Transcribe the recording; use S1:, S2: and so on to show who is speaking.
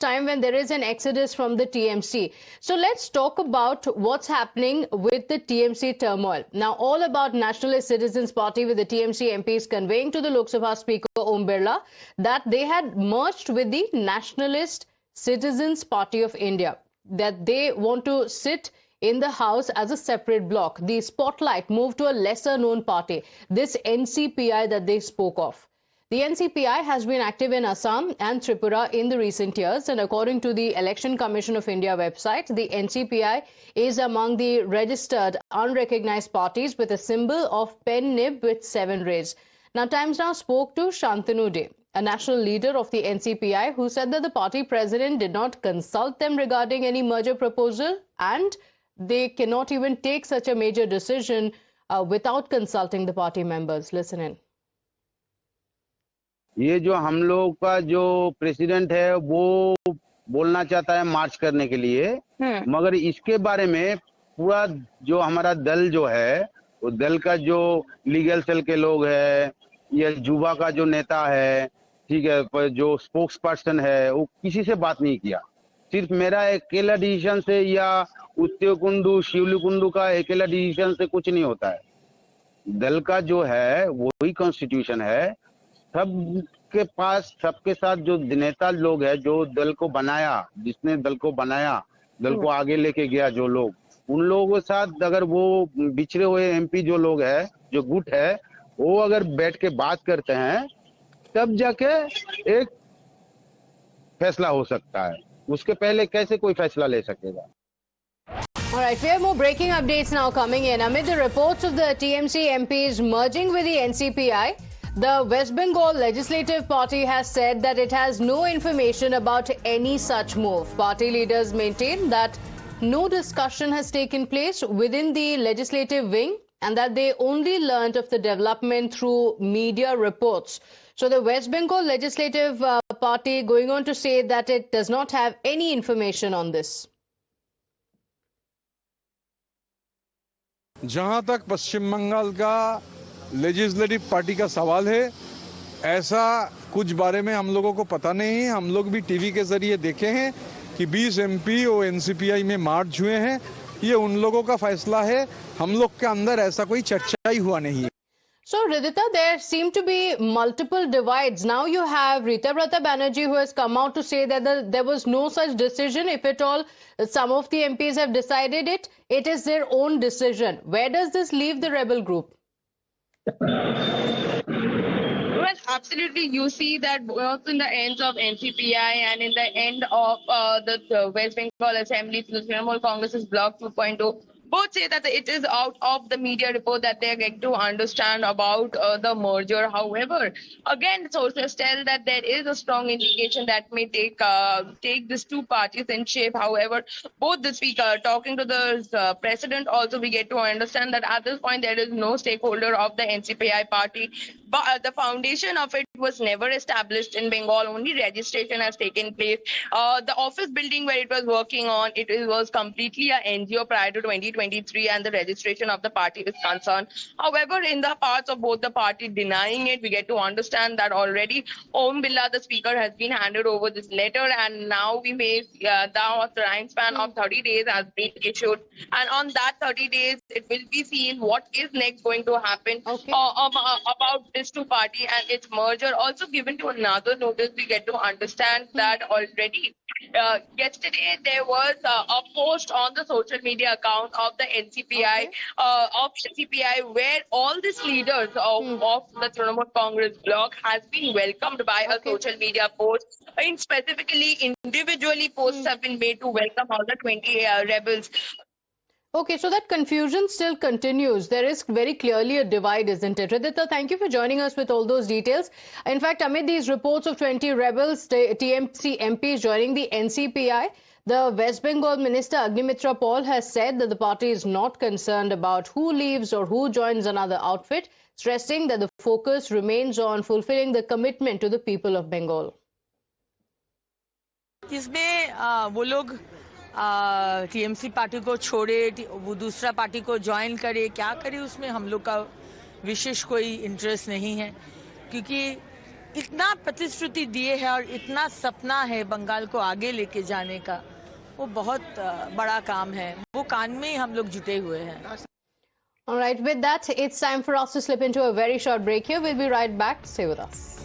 S1: time when there is an exodus from the TMC. So let's talk about what's happening with the TMC turmoil. Now, all about Nationalist Citizens Party, with the TMC MPs conveying to the Lok Sabha Speaker Om Birla that they had merged with the Nationalist Citizens Party of India, that they want to sit in the House as a separate bloc. The spotlight moved to a lesser known party, this NCPI that they spoke of. The NCPI has been active in Assam and Tripura in the recent years, and according to the Election Commission of India website, the NCPI is among the registered unrecognized parties with a symbol of pen nib with 7 rays. Now, Times Now spoke to Shantanu De, a national leader of the NCPI, who said that the party president did not consult them regarding any merger proposal, and they cannot even take such a major decision without consulting the party members. Listen in.
S2: ये जो हम लोग का जो president है वो बोलना चाहता है मार्च करने के लिए, मगर इसके बारे में पूरा जो हमारा दल जो है, वो दल का जो लीगल सेल के लोग है या युवा का जो नेता है, ठीक है, जो स्पोक्स पर्सन है, वो किसी से बात नहीं किया। सिर्फ मेरा अकेला डिसीजन से या उत्तर कुंडू शिवली कुंडू का अकेला डिसीजन से कुछ नहीं होता है। दल का जो है वही कॉन्स्टिट्यूशन है। सबके पास, सबके साथ जो नेता लोग है, जो दल को बनाया, जिसने दल को बनाया, दल को आगे लेके गया, जो लोग, उन लोगों के साथ अगर वो बिछड़े हुए एमपी जो लोग है, जो गुट है, वो अगर बैठ के बात करते हैं, तब जाके एक फैसला हो सकता है। उसके पहले कैसे कोई फैसला ले सकेगा?
S1: All right, we have more breaking updates now coming in. Amid the reports of the TMC MPs merging with the NCPI, the West Bengal Legislative Party has said that it has no information about any such move. Party leaders maintain that no discussion has taken place within the legislative wing and that they only learned of the development through media reports. So the West Bengal Legislative Party going on to say that it does not have any information on this.
S3: जहां तक पश्चिम बंगाल का legislative party का सवाल है, ऐसा कुछ बारे में हम लोगों को पता नहीं है। हम लोग भी टीवी के जरिए देखे हैं कि 20 एमपी और एनसीपीआई में मार्च हुए हैं। ये उन लोगों का फैसला है, हम लोग के अंदर ऐसा कोई चर्चा ही हुआ नहीं है।
S1: So, Ridhita, there seem to be multiple divides. Now you have Ritabrata Banerjee, who has come out to say that there was no such decision. If at all some of the MPs have decided it, it is their own decision. Where does this leave the rebel group?
S4: Well, absolutely. You see that both in the ends of NCPI and in the end of the West Bengal Assembly, the Trinamool Congress's Bloc 2.0, both say that it is out of the media report that they are getting to understand about the merger. However, again, sources tell that there is a strong indication that may take these two parties in shape. However, both the speaker talking to the president, also we get to understand that at this point there is no stakeholder of the NCPI party. But the foundation of it was never established in Bengal. Only registration has taken place. The office building where it was working on, it was completely an NGO prior to 2023, and the registration of the party is concerned. However, in the parts of both the party denying it, we get to understand that already Om Birla, the speaker, has been handed over this letter, and now we may now a time span of 30 days has been issued, and on that 30 days, it will be seen what is next going to happen about this two party and its merger. Also given to another notice, we get to understand that already yesterday there was a post on the social media account of the NCPI where all these leaders of the Trinamool Congress bloc has been welcomed by a social media post. And specifically, individually posts have been made to welcome all the 20 rebels.
S1: Okay, so that confusion still continues. There is very clearly a divide, isn't it? Ridhita, thank you for joining us with all those details. In fact, amid these reports of 20 rebels, TMC MPs joining the NCPI, the West Bengal Minister Agnimitra Paul has said that the party is not concerned about who leaves or who joins another outfit, stressing that the focus remains on fulfilling the commitment to the people of Bengal.
S5: इसमें वो लोग TMC party को छोड़े, वो दूसरा party को join करे, क्या करे, उसमें हम लोग का विशेष कोई इंटरेस्ट नहीं है, क्योंकि इतना प्रतिश्रुति दिए है और इतना सपना है बंगाल को आगे लेके जाने का, वो बहुत बड़ा काम है। वो काम में हम लोग जुटे हुए हैं।
S1: All right, with that, it's time for us to slip into a very short break here. We'll be right back. Stay with us.